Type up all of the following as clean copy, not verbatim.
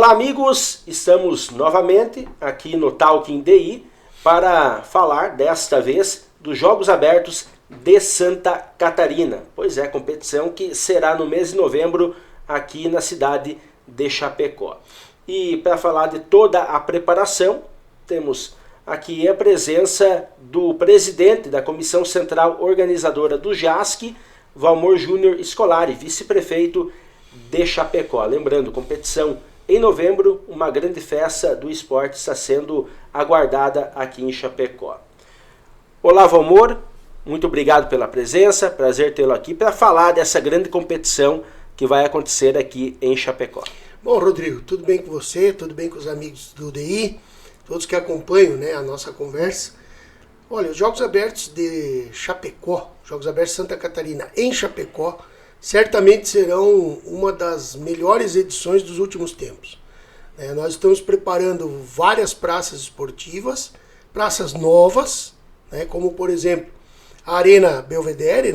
Olá amigos, estamos novamente aqui no Talking DI para falar desta vez dos Jogos Abertos de Santa Catarina. Pois é, competição que será no mês de novembro aqui na cidade de Chapecó. E para falar de toda a preparação, temos aqui a presença do presidente da Comissão Central Organizadora do JASC, Valmor Júnior Scolari, vice-prefeito de Chapecó. Lembrando, competição em novembro, uma grande festa do esporte está sendo aguardada aqui em Chapecó. Olá, Valmor, muito obrigado pela presença, prazer tê-lo aqui para falar dessa grande competição que vai acontecer aqui em Chapecó. Bom, Rodrigo, tudo bem com você, tudo bem com os amigos do DI, todos que acompanham, a nossa conversa. Olha, os Jogos Abertos de Chapecó, Jogos Abertos Santa Catarina em Chapecó, certamente serão uma das melhores edições dos últimos tempos. Nós estamos preparando várias praças esportivas, praças novas, como por exemplo a Arena Belvedere,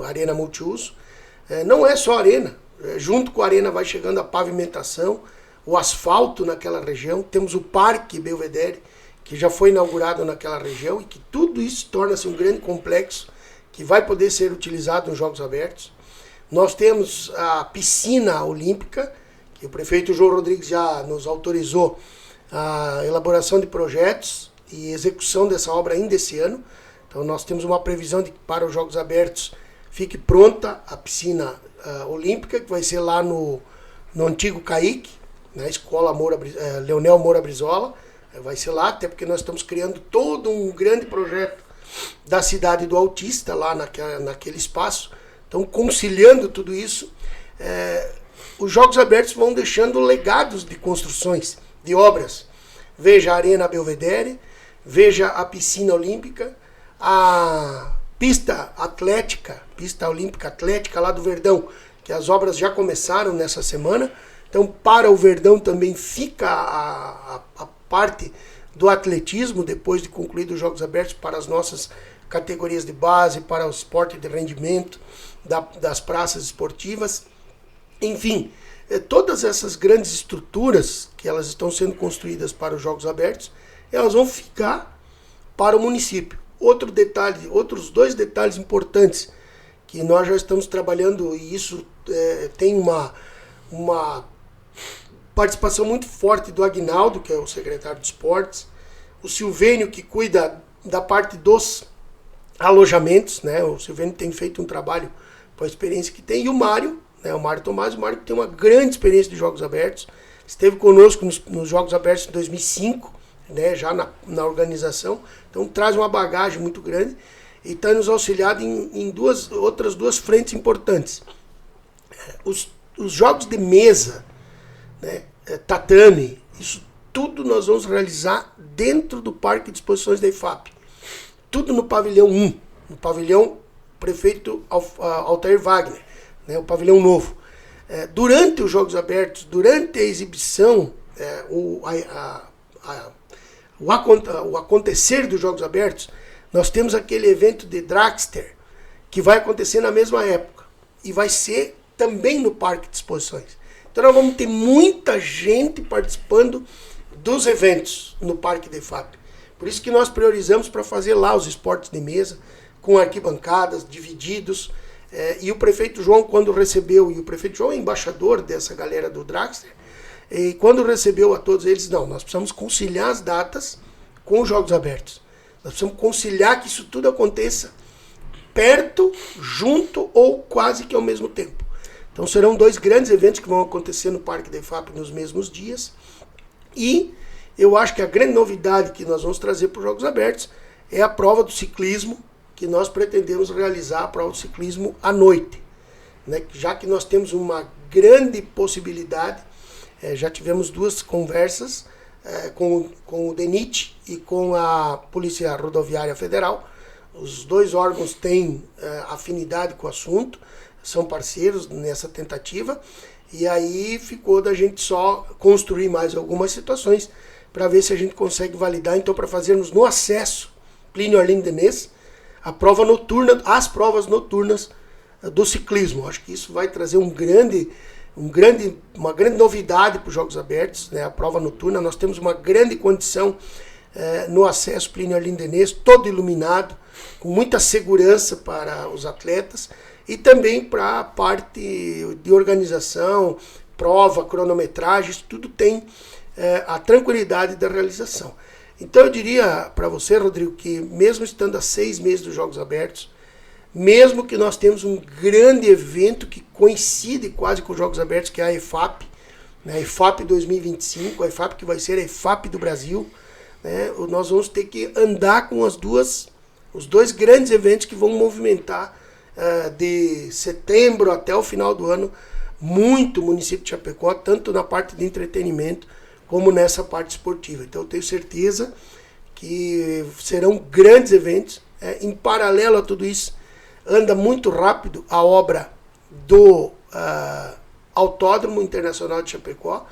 a Arena Multiuso. Não é só a arena, junto com a arena vai chegando a pavimentação, o asfalto naquela região, temos o Parque Belvedere, que já foi inaugurado naquela região e que tudo isso torna-se um grande complexo que vai poder ser utilizado nos Jogos Abertos. Nós temos a piscina olímpica, que o prefeito João Rodrigues já nos autorizou a elaboração de projetos e execução dessa obra ainda esse ano. Então nós temos uma previsão de que para os Jogos Abertos fique pronta a piscina olímpica, que vai ser lá no antigo CAIC, na Escola Leonel Moura Brizola. Vai ser lá, até porque nós estamos criando todo um grande projeto da cidade do autista lá naquele espaço. Então, conciliando tudo isso, os Jogos Abertos vão deixando legados de construções, de obras. Veja a Arena Belvedere, veja a piscina olímpica, a pista olímpica atlética lá do Verdão, que as obras já começaram nessa semana. Então, para o Verdão também fica a parte do atletismo, depois de concluídos os Jogos Abertos, para as nossas categorias de base, para o esporte de rendimento, das praças esportivas. Enfim, todas essas grandes estruturas que elas estão sendo construídas para os Jogos Abertos, elas vão ficar para o município. Outros dois detalhes importantes que nós já estamos trabalhando, e isso tem uma participação muito forte do Aguinaldo, que é o secretário de esportes, o Silvênio, que cuida da parte dos alojamentos, o Silvênio tem feito um trabalho com a experiência que tem, e o Mário Tomás, o Mário que tem uma grande experiência de Jogos Abertos, esteve conosco nos Jogos Abertos de 2005, já na organização, então traz uma bagagem muito grande e está nos auxiliado em outras duas frentes importantes. Os jogos de mesa, tatame, isso tudo nós vamos realizar dentro do Parque de Exposições da IFAP. Tudo no pavilhão 1, no pavilhão prefeito Altair Wagner, o pavilhão novo. Durante os Jogos Abertos, durante a exibição, o acontecer dos Jogos Abertos, nós temos aquele evento de Dragster, que vai acontecer na mesma época, e vai ser também no Parque de Exposições. Então nós vamos ter muita gente participando dos eventos no Parque da IFAP. Por isso que nós priorizamos para fazer lá os esportes de mesa, com arquibancadas, divididos. E o prefeito João, quando recebeu, e o prefeito João é embaixador dessa galera do Dragster, e quando recebeu a todos eles, nós precisamos conciliar as datas com os Jogos Abertos. Nós precisamos conciliar que isso tudo aconteça perto, junto ou quase que ao mesmo tempo. Então serão dois grandes eventos que vão acontecer no Parque da IFAP nos mesmos dias. E eu acho que a grande novidade que nós vamos trazer para os Jogos Abertos é a prova do ciclismo, que nós pretendemos realizar a prova do ciclismo à noite. Já que nós temos uma grande possibilidade, já tivemos duas conversas com o DENIT e com a Polícia Rodoviária Federal. Os dois órgãos têm afinidade com o assunto, são parceiros nessa tentativa, e aí ficou da gente só construir mais algumas situações para ver se a gente consegue validar, então, para fazermos no acesso Plínio Arlindo Denez a prova noturna, as provas noturnas do ciclismo. Acho que isso vai trazer um grande uma grande novidade para os Jogos Abertos, né, a prova noturna. Nós temos uma grande condição no acesso Plínio Arlindenês, todo iluminado, com muita segurança para os atletas e também para a parte de organização, prova, cronometragem, isso tudo tem a tranquilidade da realização. Então eu diria para você, Rodrigo, que mesmo estando a 6 meses dos Jogos Abertos, mesmo que nós temos um grande evento que coincide quase com os Jogos Abertos, que é a EFAP, né, a EFAP 2025, a EFAP que vai ser a EFAP do Brasil, né, nós vamos ter que andar com os dois grandes eventos que vão movimentar de setembro até o final do ano muito o município de Chapecó, tanto na parte de entretenimento como nessa parte esportiva. Então eu tenho certeza que serão grandes eventos. Em paralelo a tudo isso, anda muito rápido a obra do Autódromo Internacional de Chapecó,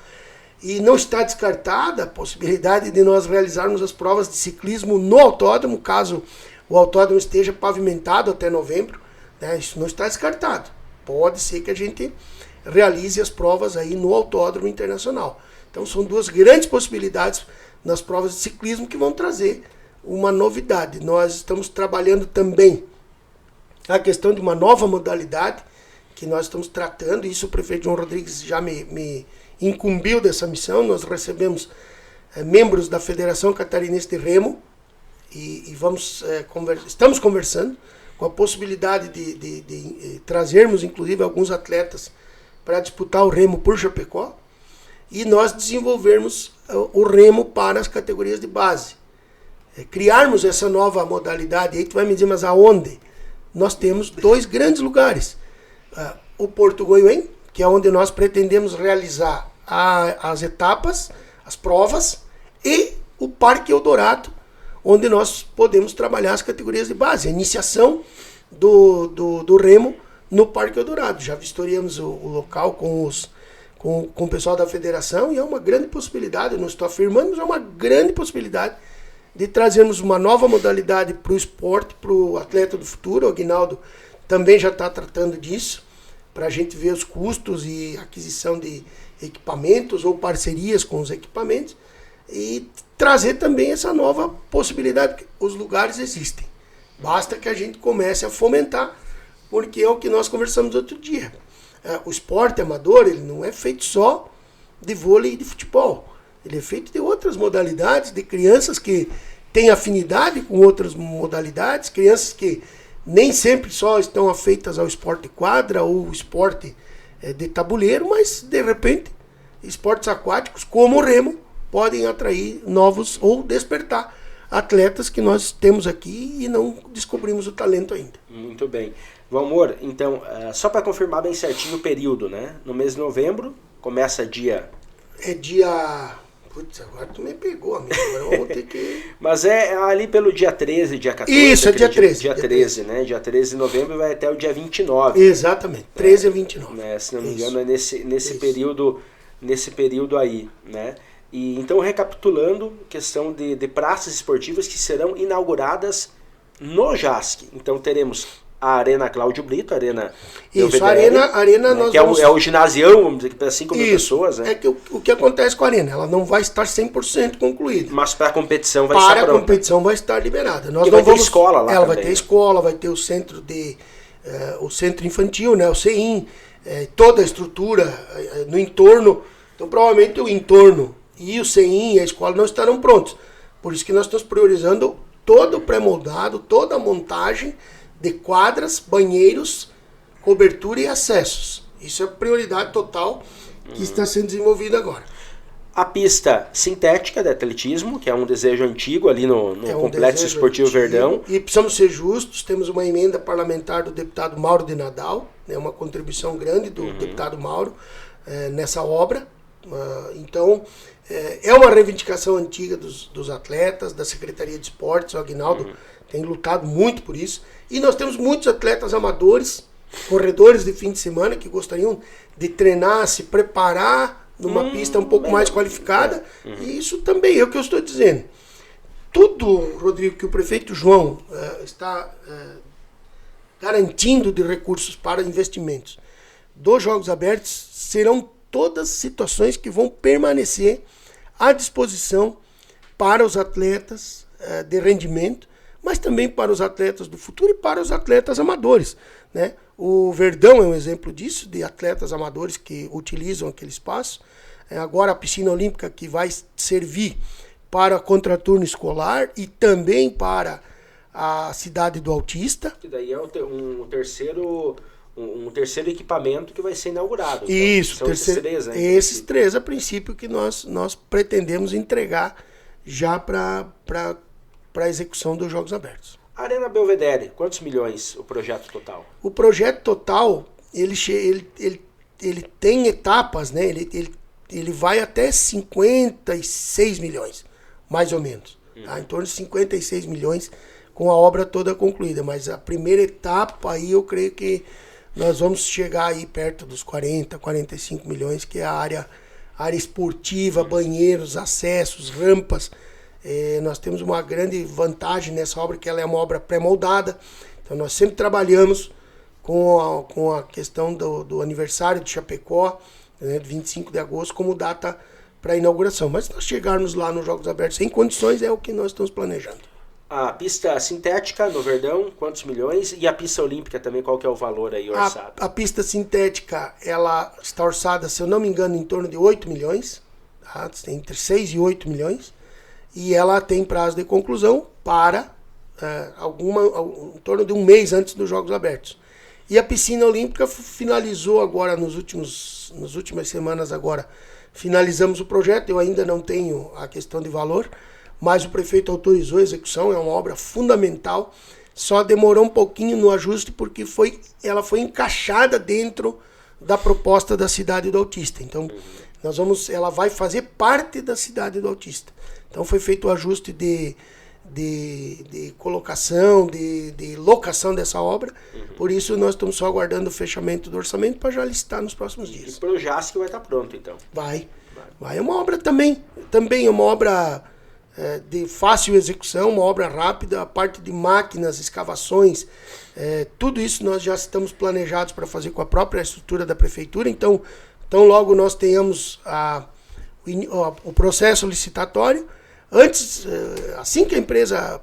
e não está descartada a possibilidade de nós realizarmos as provas de ciclismo no autódromo, caso o autódromo esteja pavimentado até novembro, né? Isso não está descartado. Pode ser que a gente realize as provas aí no Autódromo Internacional. Então são duas grandes possibilidades nas provas de ciclismo que vão trazer uma novidade. Nós estamos trabalhando também a questão de uma nova modalidade que nós estamos tratando, isso o prefeito João Rodrigues já me incumbiu dessa missão. Nós recebemos membros da Federação Catarinense de Remo e estamos conversando com a possibilidade de trazermos inclusive alguns atletas para disputar o remo por Chapecó e nós desenvolvermos o remo para as categorias de base. Criarmos essa nova modalidade, aí tu vai me dizer, mas aonde? Nós temos 2 grandes lugares. O Porto Goiuém, que é onde nós pretendemos realizar as etapas, as provas, e o Parque Eldorado, onde nós podemos trabalhar as categorias de base, a iniciação do remo no Parque Eldorado. Já vistoriamos o local com o pessoal da federação e é uma grande possibilidade, eu não estou afirmando, mas é uma grande possibilidade de trazermos uma nova modalidade para o esporte, para o atleta do futuro. O Aguinaldo também já está tratando disso, para a gente ver os custos e aquisição de equipamentos ou parcerias com os equipamentos e trazer também essa nova possibilidade, porque os lugares existem. Basta que a gente comece a fomentar, porque é o que nós conversamos outro dia. O esporte amador, ele não é feito só de vôlei e de futebol. Ele é feito de outras modalidades, de crianças que têm afinidade com outras modalidades, crianças que nem sempre só estão afeitas ao esporte de quadra ou esporte de tabuleiro, mas de repente esportes aquáticos como o remo podem atrair novos ou despertar atletas que nós temos aqui e não descobrimos o talento ainda. Muito bem. Valmor, então, só para confirmar bem certinho o período, né? No mês de novembro, começa dia... É dia... Putz, agora tu me pegou, amigo. Agora eu vou ter que... Mas é ali pelo dia 13, dia 14. Isso, é dia 13. Dia 13, né? Dia 13 de novembro vai até o dia 29. Exatamente, 13 a 29. Né? Se não me engano, é nesse período aí, né? E, então, recapitulando, questão de praças esportivas que serão inauguradas no JASC. Então, teremos a Arena Cláudio Brito, a Arena... Isso, a Arena né, nós que vamos... é o ginasião, vamos dizer, para 5 mil pessoas, né? É que o que acontece com a Arena? Ela não vai estar 100% concluída. Mas para a competição vai estar pronta. Para a competição vai estar liberada. Nós vai ter escola lá. Ela também, vai ter escola, vai ter o centro o centro infantil, né? O CEIM, toda a estrutura no entorno. Então, provavelmente o entorno e o CEIM e a escola não estarão prontos. Por isso que nós estamos priorizando todo o pré-moldado, toda a montagem de quadras, banheiros, cobertura e acessos. Isso é a prioridade total que está sendo desenvolvida agora. A pista sintética de atletismo, que é um desejo antigo ali no Complexo Esportivo Verdão. E precisamos ser justos, temos uma emenda parlamentar do deputado Mauro de Nadal, né, uma contribuição grande do deputado Mauro nessa obra. Então, é uma reivindicação antiga dos atletas, da Secretaria de Esportes. O Aguinaldo tem lutado muito por isso. E nós temos muitos atletas amadores, corredores de fim de semana, que gostariam de treinar, se preparar numa pista um pouco mais qualificada. E isso também é o que eu estou dizendo. Tudo, Rodrigo, que o prefeito João está garantindo de recursos para investimentos dos Jogos Abertos serão todas situações que vão permanecer à disposição para os atletas de rendimento, mas também para os atletas do futuro e para os atletas amadores, né? O Verdão é um exemplo disso, de atletas amadores que utilizam aquele espaço. Agora a piscina olímpica que vai servir para contraturno escolar e também para a cidade do autista. Que daí é um terceiro equipamento que vai ser inaugurado. Então, isso, são esses três a princípio que nós pretendemos entregar já para a execução dos Jogos Abertos. Arena Belvedere, quantos milhões o projeto total? O projeto total, ele tem etapas, né? Ele vai até 56 milhões, mais ou menos. Tá? Em torno de 56 milhões com a obra toda concluída. Mas a primeira etapa aí eu creio que nós vamos chegar aí perto dos 40, 45 milhões, que é a área esportiva, banheiros, acessos, rampas. Nós temos uma grande vantagem nessa obra, que ela é uma obra pré-moldada. Então nós sempre trabalhamos com a questão do aniversário de Chapecó, né, 25 de agosto, como data para a inauguração. Mas se nós chegarmos lá nos Jogos Abertos em condições, é o que nós estamos planejando. A pista sintética no Verdão, quantos milhões? E a pista olímpica também, qual que é o valor aí orçado? A pista sintética, ela está orçada, se eu não me engano, em torno de 8 milhões, tá? Entre 6 e 8 milhões. E ela tem prazo de conclusão para em torno de um mês antes dos Jogos Abertos. E a piscina olímpica finalizou agora, nas últimas semanas agora, finalizamos o projeto. Eu ainda não tenho a questão de valor, mas o prefeito autorizou a execução, é uma obra fundamental. Só demorou um pouquinho no ajuste porque ela foi encaixada dentro da proposta da cidade do autista. Então, ela vai fazer parte da cidade do autista. Então foi feito o ajuste de colocação, de locação dessa obra. Por isso nós estamos só aguardando o fechamento do orçamento para já licitar nos próximos dias. E para o JASC vai estar pronto, então? Vai. É uma obra também é uma obra de fácil execução, uma obra rápida, a parte de máquinas, escavações, tudo isso nós já estamos planejados para fazer com a própria estrutura da prefeitura. Então logo nós tenhamos o processo licitatório, antes, assim que a empresa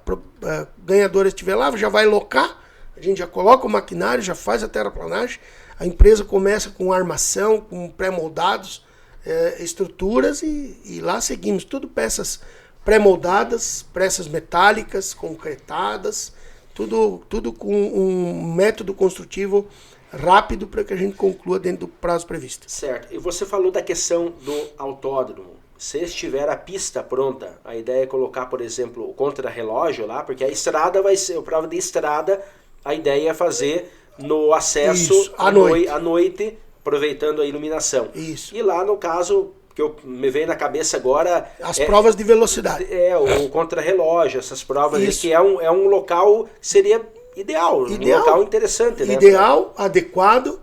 ganhadora estiver lá, já vai locar, a gente já coloca o maquinário, já faz a terraplanagem, a empresa começa com armação, com pré-moldados, estruturas e lá seguimos, tudo peças pré-moldadas, peças metálicas, concretadas, tudo com um método construtivo rápido para que a gente conclua dentro do prazo previsto. Certo. E você falou da questão do autódromo. Se estiver a pista pronta, a ideia é colocar, por exemplo, o contrarrelógio lá, porque a estrada vai ser, a prova de estrada, a ideia é fazer no acesso à noite, aproveitando a iluminação. Isso. E lá, no caso, que me veio na cabeça agora... As provas de velocidade. O contrarrelógio, essas provas, aí, que é um local que seria ideal, um local interessante. Ideal, né? Adequado,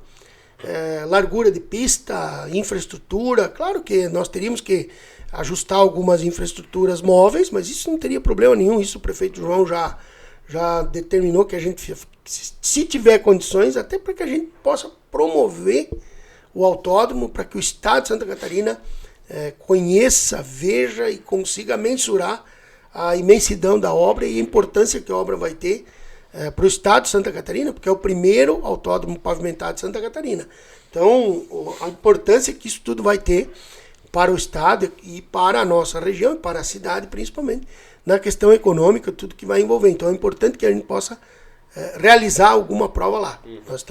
largura de pista, infraestrutura. Claro que nós teríamos que ajustar algumas infraestruturas móveis, mas isso não teria problema nenhum. Isso o prefeito João já determinou que a gente, se tiver condições, até para que a gente possa promover o autódromo, para que o Estado de Santa Catarina conheça, veja e consiga mensurar a imensidão da obra e a importância que a obra vai ter para o Estado de Santa Catarina, porque é o primeiro autódromo pavimentado de Santa Catarina. Então, a importância que isso tudo vai ter para o Estado e para a nossa região, e para a cidade principalmente, na questão econômica, tudo que vai envolver. Então, é importante que a gente possa realizar alguma prova lá. Nós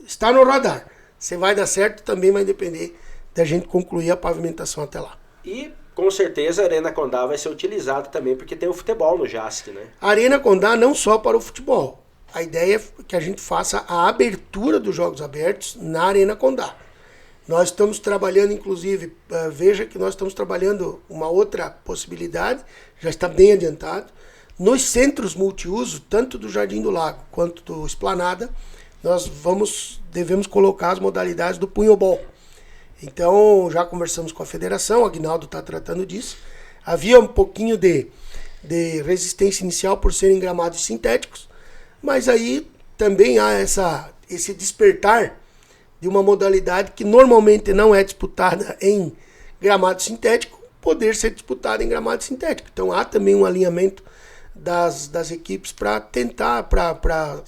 está no radar. Se vai dar certo, também vai depender da gente concluir a pavimentação até lá. E, com certeza, a Arena Condá vai ser utilizada também, porque tem o futebol no JASC, né? A Arena Condá não só para o futebol. A ideia é que a gente faça a abertura dos Jogos Abertos na Arena Condá. Nós estamos trabalhando, inclusive, veja que nós estamos trabalhando uma outra possibilidade, já está bem adiantado. Nos centros multiuso, tanto do Jardim do Lago quanto do Esplanada, nós devemos colocar as modalidades do punhobol. Então, já conversamos com a federação, o Aguinaldo está tratando disso. Havia um pouquinho de resistência inicial por serem gramados sintéticos, mas aí também há esse despertar de uma modalidade que normalmente não é disputada em gramado sintético, poder ser disputada em gramado sintético. Então há também um alinhamento das equipes para tentar, para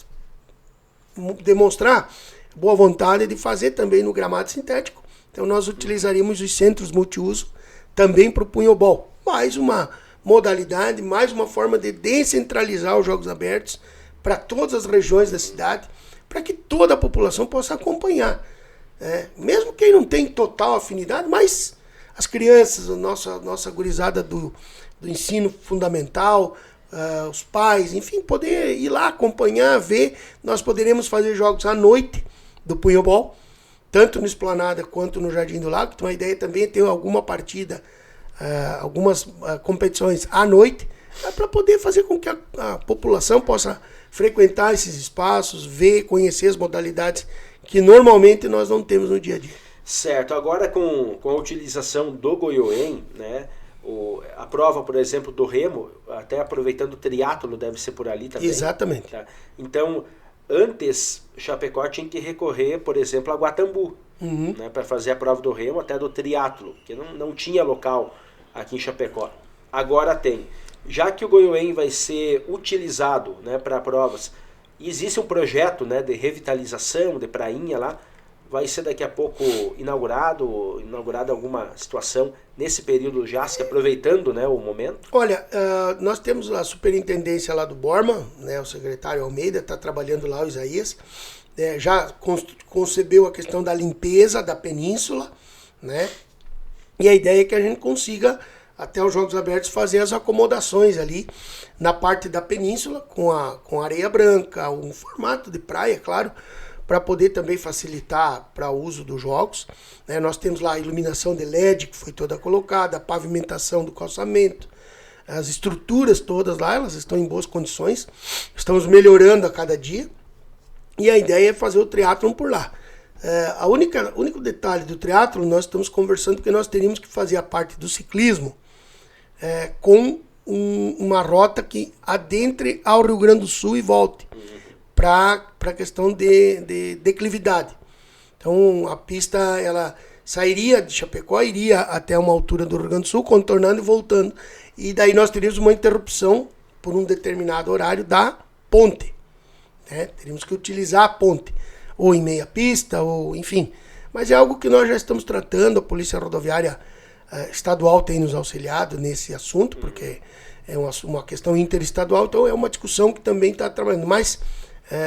demonstrar boa vontade de fazer também no gramado sintético. Então nós utilizaríamos os centros multiuso também para o punhobol. Mais uma modalidade, mais uma forma de descentralizar os jogos abertos para todas as regiões da cidade, para que toda a população possa acompanhar. Mesmo quem não tem total afinidade, mas as crianças, a nossa gurizada do ensino fundamental, os pais, enfim, poder ir lá acompanhar, ver. Nós poderemos fazer jogos à noite do punhobol, tanto no Esplanada quanto no Jardim do Lago. Então a ideia também é ter alguma partida, algumas competições à noite, para poder fazer com que a população possa frequentar esses espaços, ver, conhecer as modalidades que normalmente nós não temos no dia a dia. Certo. Agora com a utilização do Goiôem, né, a prova, por exemplo, do remo, até aproveitando o triatlo, deve ser por ali também. Exatamente. Tá? Então, antes, Chapecó tinha que recorrer, por exemplo, a Guatambu, né, para fazer a prova do remo, até do triatlo, que não tinha local aqui em Chapecó. Agora tem. Já que o Goiôem vai ser utilizado, né, para provas, e existe um projeto, né, de revitalização, de prainha lá, vai ser daqui a pouco inaugurada alguma situação nesse período já, se aproveitando, né, o momento? Olha, nós temos a superintendência lá do Borma, né, o secretário Almeida está trabalhando lá, o Isaías, já concebeu a questão da limpeza da península, né, e a ideia é que a gente consiga, até os Jogos Abertos, fazer as acomodações ali na parte da península, com areia branca, um formato de praia, claro, para poder também facilitar para o uso dos jogos. Nós temos lá a iluminação de LED, que foi toda colocada, a pavimentação do calçamento, as estruturas todas lá, elas estão em boas condições, estamos melhorando a cada dia, e a ideia é fazer o triatlon por lá. O único detalhe do triatlon, nós estamos conversando, porque nós teríamos que fazer a parte do ciclismo com uma rota que adentre ao Rio Grande do Sul e volte, para a questão de declividade. Então a pista ela sairia de Chapecó, iria até uma altura do Rio Grande do Sul, contornando e voltando. E daí nós teríamos uma interrupção por um determinado horário da ponte. Teríamos que utilizar a ponte, ou em meia pista, ou enfim. Mas é algo que nós já estamos tratando, a Polícia Rodoviária Estadual tem nos auxiliado nesse assunto, porque é uma questão interestadual, então é uma discussão que também está trabalhando. Mas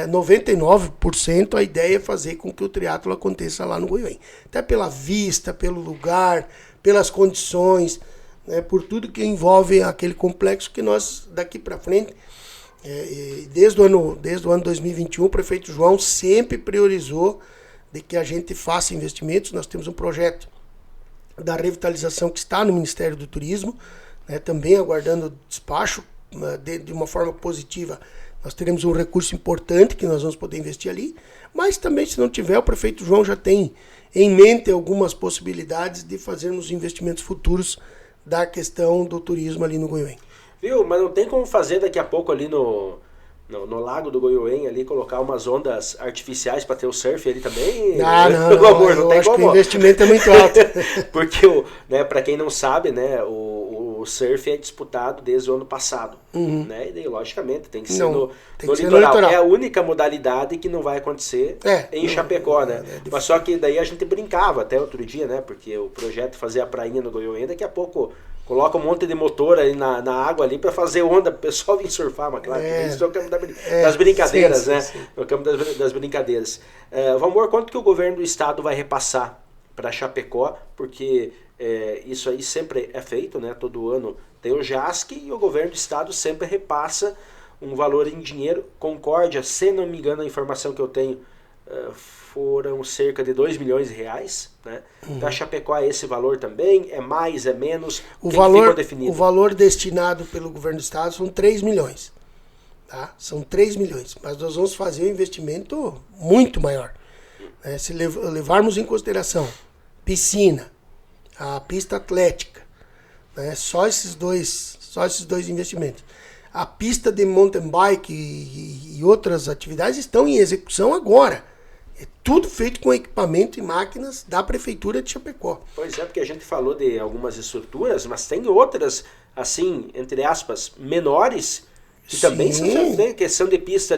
99% a ideia é fazer com que o triatlo aconteça lá no Goiôem. Até pela vista, pelo lugar, pelas condições, né, por tudo que envolve aquele complexo que nós, daqui para frente, desde o ano 2021, o prefeito João sempre priorizou de que a gente faça investimentos. Nós temos um projeto da revitalização que está no Ministério do Turismo, né, também aguardando despacho de uma forma positiva. Nós teremos um recurso importante que nós vamos poder investir ali, mas também, se não tiver, o prefeito João já tem em mente algumas possibilidades de fazermos investimentos futuros da questão do turismo ali no Goiôem. Viu? Mas não tem como fazer daqui a pouco ali no lago do Goiôem, ali, colocar umas ondas artificiais para ter o surf ali também? Não, amor, não tem acho como. Que o investimento é muito alto. Porque, para quem não sabe, né, o surf é disputado desde o ano passado. Né? E daí, logicamente, tem que ser no litoral. É a única modalidade que não vai acontecer em Chapecó, né? Mas só que daí a gente brincava até outro dia, né? Porque o projeto de fazer a prainha no Goiôem, daqui a pouco coloca um monte de motor aí na água ali para fazer onda, o pessoal vir surfar, mas claro, isso é o campo das brincadeiras, sim, né? Sim. O campo das brincadeiras. Valmor, quanto que o governo do estado vai repassar para Chapecó? Porque isso aí sempre é feito, né? Todo ano tem o JASC e o governo do estado sempre repassa um valor em dinheiro. Concórdia, se não me engano, a informação que eu tenho, foram cerca de 2 milhões de reais, né? Para Chapecó é esse valor também? É mais, é menos? O valor destinado pelo governo do estado são 3 milhões. Tá? São 3 milhões. Mas nós vamos fazer um investimento muito maior. Né? Se levarmos em consideração piscina, a pista atlética, né? Só esses dois investimentos. A pista de mountain bike e outras atividades estão em execução agora. É tudo feito com equipamento e máquinas da Prefeitura de Chapecó. Pois é, porque a gente falou de algumas estruturas, mas tem outras, assim, entre aspas, menores, que também tem questão de pista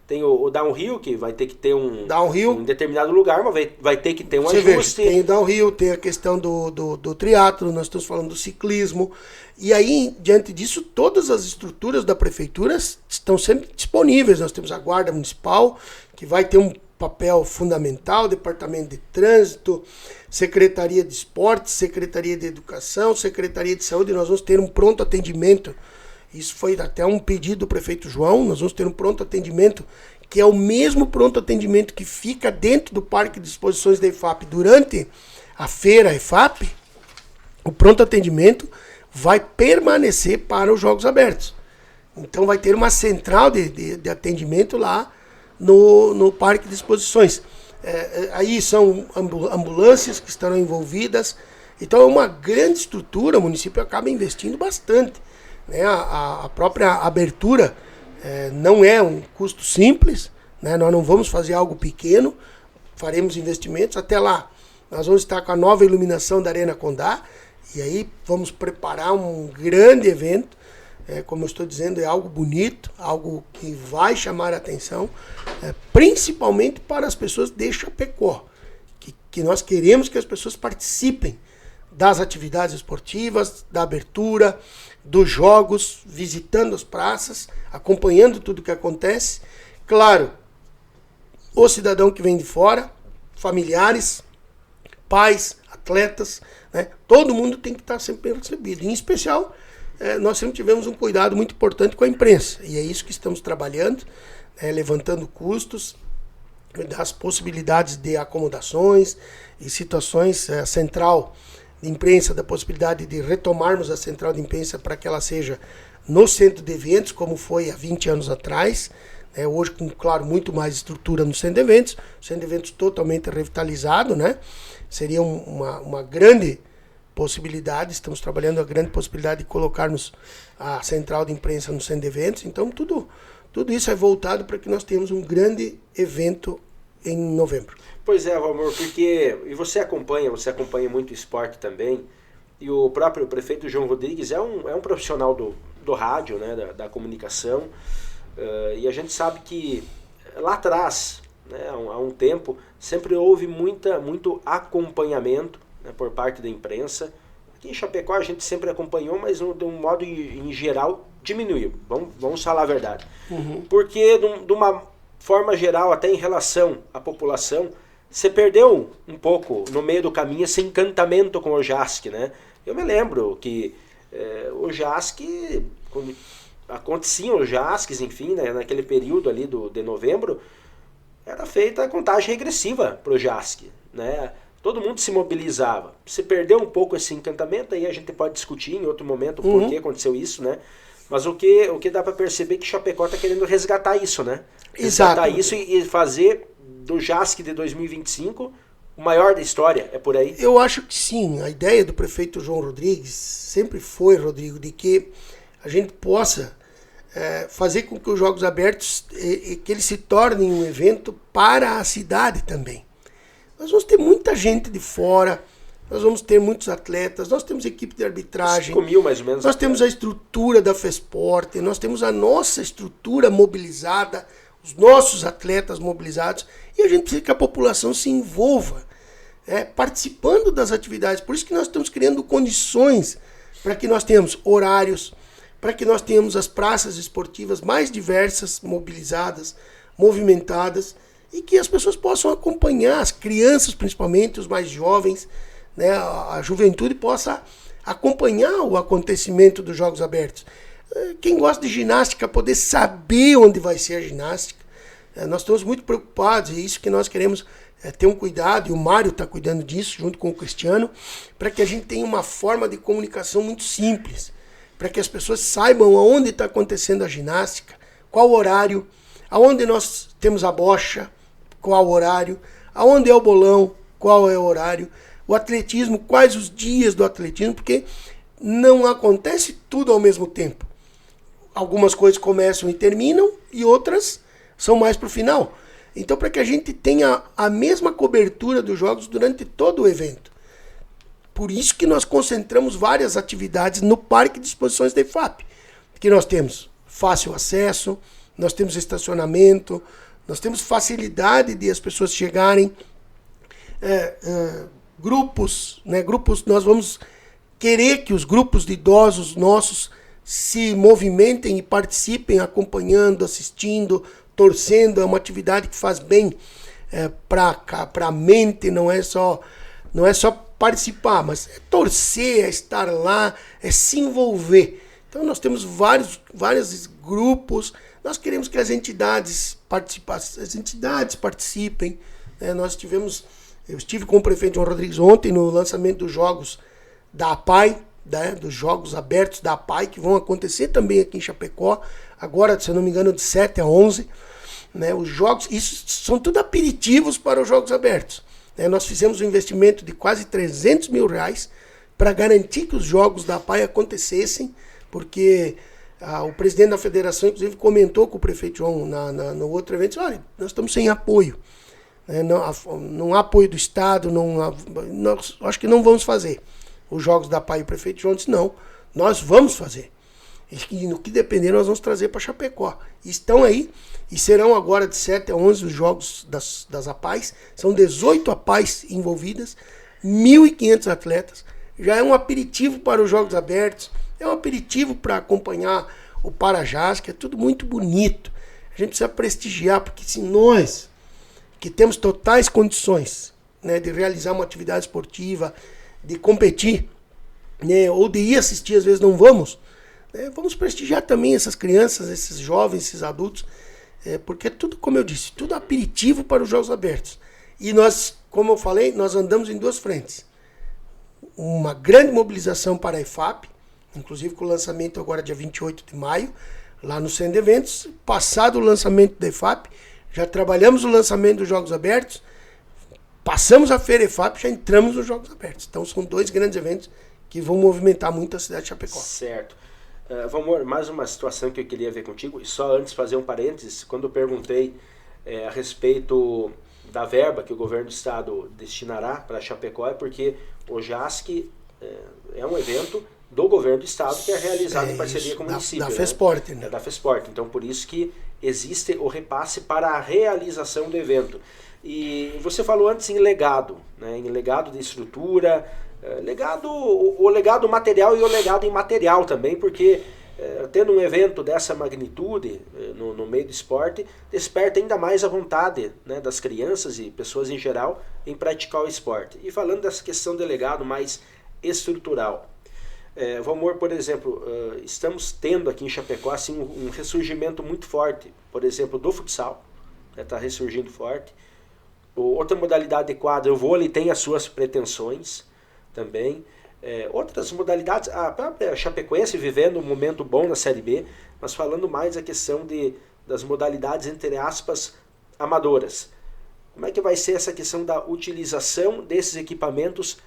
Tem o downhill, que vai ter que ter em determinado lugar, mas vai ter que ter um ajuste. Tem o downhill, tem a questão do triatlo, nós estamos falando do ciclismo. E aí, diante disso, todas as estruturas da prefeitura estão sempre disponíveis. Nós temos a Guarda Municipal, que vai ter um papel fundamental, Departamento de Trânsito, Secretaria de Esportes, Secretaria de Educação, Secretaria de Saúde. Nós vamos ter um pronto atendimento. Isso foi até um pedido do prefeito João. Nós vamos ter um pronto atendimento, que é o mesmo pronto atendimento que fica dentro do Parque de Exposições da EFAP durante a feira EFAP. O pronto atendimento vai permanecer para os Jogos Abertos. Então vai ter uma central de atendimento lá no Parque de Exposições. Aí são ambulâncias que estarão envolvidas. Então é uma grande estrutura, o município acaba investindo bastante. A própria abertura não é um custo simples, né? Nós não vamos fazer algo pequeno, faremos investimentos. Até lá, nós vamos estar com a nova iluminação da Arena Condá, e aí vamos preparar um grande evento. Como eu estou dizendo, é algo bonito, algo que vai chamar a atenção, principalmente para as pessoas de Chapecó, que nós queremos que as pessoas participem das atividades esportivas, da abertura, dos jogos, visitando as praças, acompanhando tudo o que acontece. Claro, o cidadão que vem de fora, familiares, pais, atletas, né? Todo mundo tem que estar sempre bem recebido. Em especial, nós sempre tivemos um cuidado muito importante com a imprensa, e é isso que estamos trabalhando, levantando custos, das possibilidades de acomodações e situações. A central de imprensa, da possibilidade de retomarmos a central de imprensa para que ela seja no centro de eventos, como foi há 20 anos atrás, hoje com, claro, muito mais estrutura no centro de eventos, centro de eventos totalmente revitalizado, né? Seria uma grande possibilidade, estamos trabalhando a grande possibilidade de colocarmos a central de imprensa no centro de eventos. Então tudo isso é voltado para que nós tenhamos um grande evento em novembro. Pois é, Valmor, porque e você acompanha muito esporte também, e o próprio prefeito João Rodrigues é um profissional do rádio, né, da comunicação, e a gente sabe que lá atrás, né, há um tempo, sempre houve muito acompanhamento, né, por parte da imprensa. Aqui em Chapecó a gente sempre acompanhou, mas de um modo em geral diminuiu, vamos falar a verdade. Porque de uma forma geral, até em relação à população, você perdeu um pouco no meio do caminho esse encantamento com o JASC, né? Eu me lembro que o JASC, quando aconteciam os JASCs, enfim, né, naquele período ali de novembro, era feita a contagem regressiva para o JASC, né? Todo mundo se mobilizava. Você perdeu um pouco esse encantamento, aí a gente pode discutir em outro momento por que aconteceu isso, né? Mas o que dá para perceber é que Chapecó está querendo resgatar isso, né? Resgatar isso e fazer do JASC de 2025 o maior da história, é por aí? Eu acho que sim. A ideia do prefeito João Rodrigues sempre foi, Rodrigo, de que a gente possa fazer com que os Jogos Abertos que eles se tornem um evento para a cidade também. Nós vamos ter muita gente de fora, nós vamos ter muitos atletas, nós temos equipe de arbitragem, 5.000 mais ou menos. Nós temos a estrutura da FESPORT, nós temos a nossa estrutura mobilizada, os nossos atletas mobilizados, e a gente precisa que a população se envolva, participando das atividades. Por isso que nós estamos criando condições para que nós tenhamos horários, para que nós tenhamos as praças esportivas mais diversas, mobilizadas, movimentadas, e que as pessoas possam acompanhar, as crianças principalmente, os mais jovens, né, a juventude possa acompanhar o acontecimento dos Jogos Abertos. Quem gosta de ginástica, poder saber onde vai ser a ginástica. Nós estamos muito preocupados, e é isso que nós queremos ter um cuidado, e o Mário está cuidando disso, junto com o Cristiano, para que a gente tenha uma forma de comunicação muito simples, para que as pessoas saibam aonde está acontecendo a ginástica, qual o horário, aonde nós temos a bocha, qual o horário, aonde é o bolão, qual é o horário, o atletismo, quais os dias do atletismo, porque não acontece tudo ao mesmo tempo. Algumas coisas começam e terminam, e outras são mais para o final. Então, para que a gente tenha a mesma cobertura dos jogos durante todo o evento. Por isso que nós concentramos várias atividades no Parque de Exposições da IFAP. Que nós temos fácil acesso, nós temos estacionamento, nós temos facilidade de as pessoas chegarem. Grupos, né? Grupos, nós vamos querer que os grupos de idosos nossos se movimentem e participem, acompanhando, assistindo, torcendo. É uma atividade que faz bem para a mente, não é só participar, mas é torcer, é estar lá, é se envolver. Então nós temos vários grupos, nós queremos que as entidades participem. Eu estive com o prefeito João Rodrigues ontem no lançamento dos jogos da APAI, dos Jogos Abertos da APAI, que vão acontecer também aqui em Chapecó, agora, se eu não me engano, de 7 a 11. Né, os jogos, isso são tudo aperitivos para os Jogos Abertos. Né, nós fizemos um investimento de quase R$300 mil para garantir que os jogos da APAI acontecessem, porque o presidente da federação, inclusive, comentou com o prefeito João no outro evento, disse, olha, nós estamos sem apoio. Não há apoio do Estado, nós acho que não vamos fazer os jogos da APAI. O prefeito João disse, não, nós vamos fazer. E no que depender, nós vamos trazer para Chapecó. Estão aí, e serão agora de 7 a 11 os jogos das APAIs. São 18 APAIs envolvidas, 1.500 atletas. Já é um aperitivo para os Jogos Abertos, é um aperitivo para acompanhar o Parajás, que é tudo muito bonito. A gente precisa prestigiar, porque se nós, que temos totais condições, né, de realizar uma atividade esportiva, de competir, né, ou de ir assistir, às vezes não vamos, vamos prestigiar também essas crianças, esses jovens, esses adultos, porque é tudo, como eu disse, tudo aperitivo para os Jogos Abertos. E nós, como eu falei, nós andamos em duas frentes. Uma grande mobilização para a IFAP, inclusive com o lançamento agora dia 28 de maio, lá no Centro de Eventos. Passado o lançamento da IFAP, já trabalhamos o lançamento dos Jogos Abertos, passamos a Feira IFAP, já entramos nos Jogos Abertos. Então são dois grandes eventos que vão movimentar muito a cidade de Chapecó. Certo. Vamos, mais uma situação que eu queria ver contigo, e só antes fazer um parênteses, quando eu perguntei a respeito da verba que o governo do estado destinará para Chapecó, é porque o JASC é um evento do governo do estado que é realizado em parceria com o município. Da FESPORT, né? Da FESPORT. Então, por isso que existe o repasse para a realização do evento. E você falou antes em legado, né? Em legado de estrutura, o legado material e o legado imaterial também, porque tendo um evento dessa magnitude no meio do esporte, desperta ainda mais a vontade, né, das crianças e pessoas em geral em praticar o esporte. E falando dessa questão de legado mais estrutural, vamos, por exemplo, estamos tendo aqui em Chapecó assim, um ressurgimento muito forte, por exemplo, do futsal, está ressurgindo forte. Outra modalidade de quadra, o vôlei tem as suas pretensões também. Outras modalidades, a própria Chapecoense vivendo um momento bom na Série B, mas falando mais a questão das modalidades, entre aspas, amadoras. Como é que vai ser essa questão da utilização desses equipamentos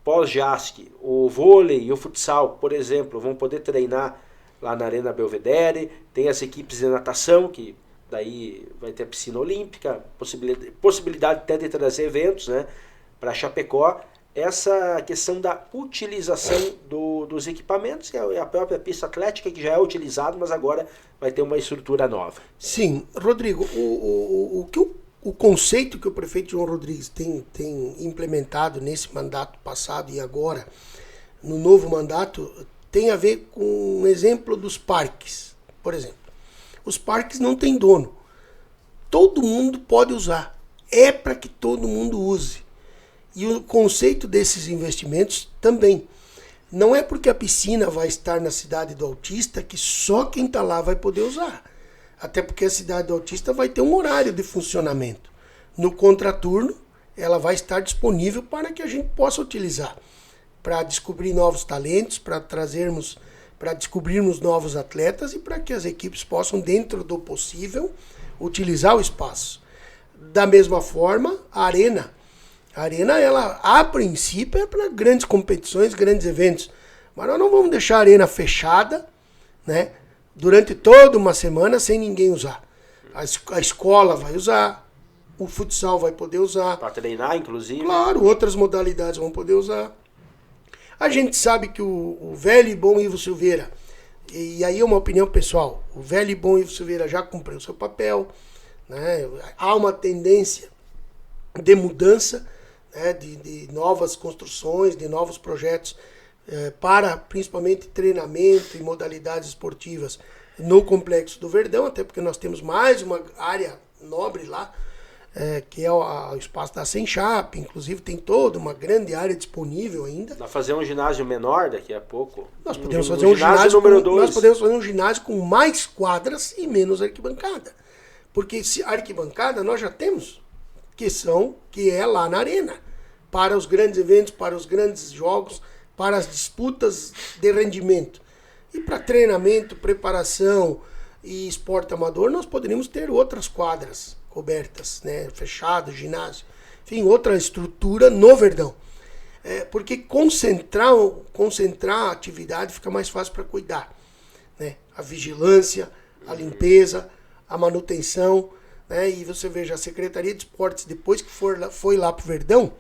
pós-JASC? O vôlei e o futsal, por exemplo, vão poder treinar lá na Arena Belvedere, tem as equipes de natação, que daí vai ter a piscina olímpica, possibilidade até de trazer eventos, né, para Chapecó. Essa questão da utilização dos equipamentos, que é a própria pista atlética, que já é utilizada, mas agora vai ter uma estrutura nova. Sim, Rodrigo, o conceito que o prefeito João Rodrigues tem implementado nesse mandato passado e agora, no novo mandato, tem a ver com um exemplo dos parques. Por exemplo, os parques não têm dono. Todo mundo pode usar. É para que todo mundo use. E o conceito desses investimentos também. Não é porque a piscina vai estar na Cidade do Autista que só quem está lá vai poder usar. Até porque a Cidade do Autista vai ter um horário de funcionamento. No contraturno, ela vai estar disponível para que a gente possa utilizar. Para descobrir novos talentos, para descobrirmos novos atletas e para que as equipes possam, dentro do possível, utilizar o espaço. Da mesma forma, a Arena, ela, a princípio, é para grandes competições, grandes eventos. Mas nós não vamos deixar a Arena fechada, né, durante toda uma semana sem ninguém usar. A escola vai usar, o futsal vai poder usar. Para treinar, inclusive. Claro, outras modalidades vão poder usar. A gente sabe que o velho e bom Ivo Silveira, e aí é uma opinião pessoal, o velho e bom Ivo Silveira já cumpriu o seu papel, né? Há uma tendência de mudança, né? de novas construções, de novos projetos para principalmente treinamento e modalidades esportivas no Complexo do Verdão, até porque nós temos mais uma área nobre lá, que é o espaço da Senchap, inclusive tem toda uma grande área disponível ainda. Nós fazer um ginásio menor daqui a pouco. Nós podemos fazer um ginásio número 2. Nós podemos fazer um ginásio com mais quadras e menos arquibancada. Porque se arquibancada nós já temos, que é lá na arena, para os grandes eventos, para os grandes jogos, para as disputas de rendimento. E para treinamento, preparação e esporte amador, nós poderíamos ter outras quadras cobertas, né, fechado, ginásio, enfim, outra estrutura no Verdão. Porque concentrar a atividade fica mais fácil para cuidar, né? A vigilância, a limpeza, a manutenção, né? E você veja, a Secretaria de Esportes, depois que foi lá para o Verdão,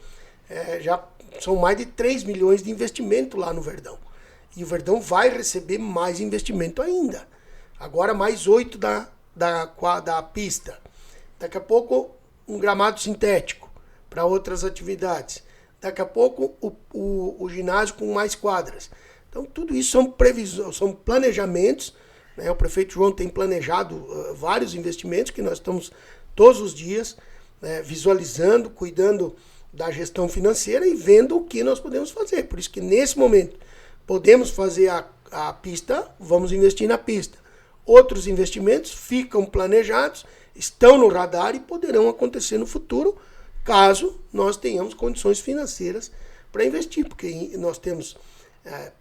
já são mais de 3 milhões de investimento lá no Verdão. E o Verdão vai receber mais investimento ainda. Agora mais 8 da pista. Daqui a pouco um gramado sintético para outras atividades. Daqui a pouco o ginásio com mais quadras. Então tudo isso são planejamentos, né? O prefeito João tem planejado vários investimentos que nós estamos todos os dias visualizando, cuidando da gestão financeira e vendo o que nós podemos fazer. Por isso que nesse momento podemos fazer a pista, vamos investir na pista. Outros investimentos ficam planejados, estão no radar e poderão acontecer no futuro, caso nós tenhamos condições financeiras para investir, porque nós temos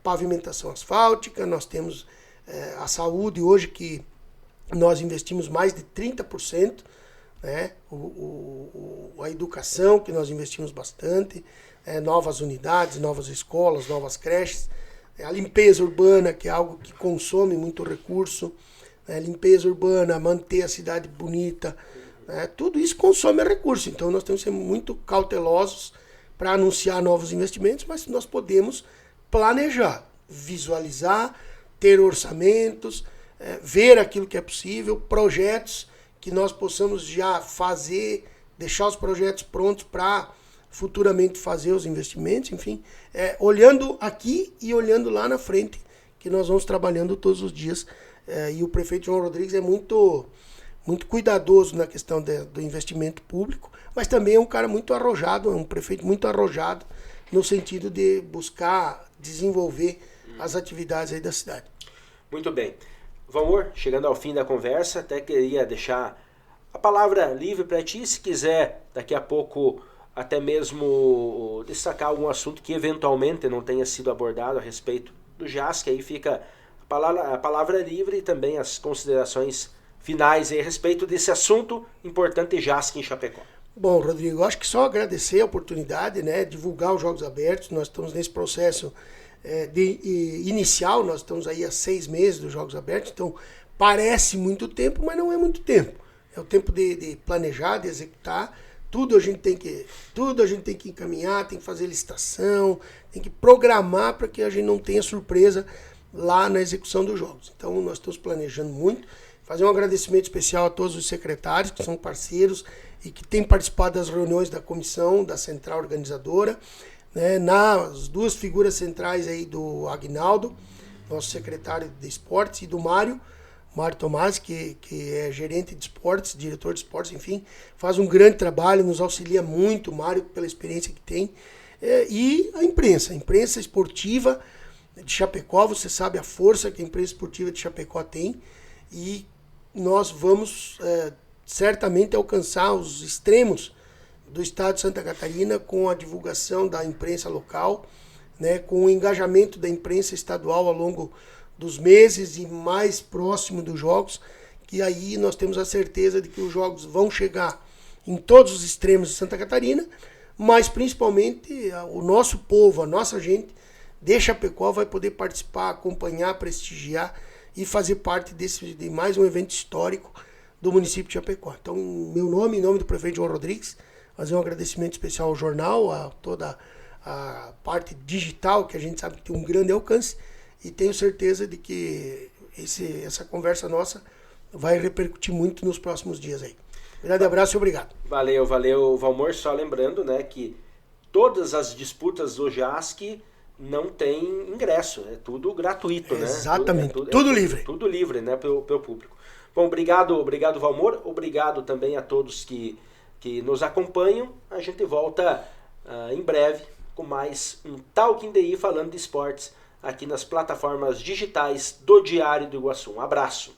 pavimentação asfáltica, nós temos a saúde hoje, que nós investimos mais de 30%, né? A educação, que nós investimos bastante, novas unidades, novas escolas, novas creches, a limpeza urbana, que é algo que consome muito recurso, limpeza urbana, manter a cidade bonita, tudo isso consome recurso. Então nós temos que ser muito cautelosos para anunciar novos investimentos, mas nós podemos planejar, visualizar, ter orçamentos, ver aquilo que é possível, projetos que nós possamos já fazer, deixar os projetos prontos para futuramente fazer os investimentos, enfim, olhando aqui e olhando lá na frente, que nós vamos trabalhando todos os dias. E o prefeito João Rodrigues é muito cuidadoso na questão do investimento público, mas também é um cara muito arrojado, é um prefeito muito arrojado no sentido de buscar desenvolver as atividades aí da cidade. Muito bem. Valmor, chegando ao fim da conversa, até queria deixar a palavra livre para ti, se quiser daqui a pouco até mesmo destacar algum assunto que eventualmente não tenha sido abordado a respeito do JASC, aí fica a palavra livre e também as considerações finais aí a respeito desse assunto importante JASC em Chapecó. Bom, Rodrigo, acho que só agradecer a oportunidade, né, divulgar os Jogos Abertos. Nós estamos nesse processo inicial, nós estamos aí há 6 meses dos Jogos Abertos, então parece muito tempo, mas não é muito tempo. É o tempo de planejar, de executar. Tudo a gente tem que encaminhar, tem que fazer licitação, tem que programar para que a gente não tenha surpresa lá na execução dos jogos. Então nós estamos planejando muito. Fazer um agradecimento especial a todos os secretários que são parceiros e que têm participado das reuniões da comissão, da central organizadora, né? Nas 2 figuras centrais aí do Agnaldo, nosso secretário de esportes, e do Mário Tomás, que é gerente de esportes, diretor de esportes, enfim, faz um grande trabalho, nos auxilia muito, o Mário, pela experiência que tem, e a imprensa esportiva de Chapecó. Você sabe a força que a imprensa esportiva de Chapecó tem, e nós vamos certamente alcançar os extremos do estado de Santa Catarina com a divulgação da imprensa local, né, com o engajamento da imprensa estadual ao longo dos meses e mais próximo dos jogos, que aí nós temos a certeza de que os jogos vão chegar em todos os extremos de Santa Catarina, mas principalmente o nosso povo, a nossa gente de Chapecó vai poder participar, acompanhar, prestigiar e fazer parte de mais um evento histórico do município de Chapecó. Então, meu nome, em nome do prefeito João Rodrigues, fazer um agradecimento especial ao jornal, a toda a parte digital, que a gente sabe que tem um grande alcance, e tenho certeza de que essa conversa nossa vai repercutir muito nos próximos dias aí. Grande abraço e obrigado. Valeu, Valmor. Só lembrando, né, que todas as disputas do JASC não tem ingresso, é tudo gratuito, né? Exatamente, tudo livre. Tudo livre, né, pelo público. Bom, obrigado, Valmor. Obrigado também a todos que nos acompanham. A gente volta em breve com mais um Talking DI falando de esportes aqui nas plataformas digitais do Diário do Iguaçu. Um abraço.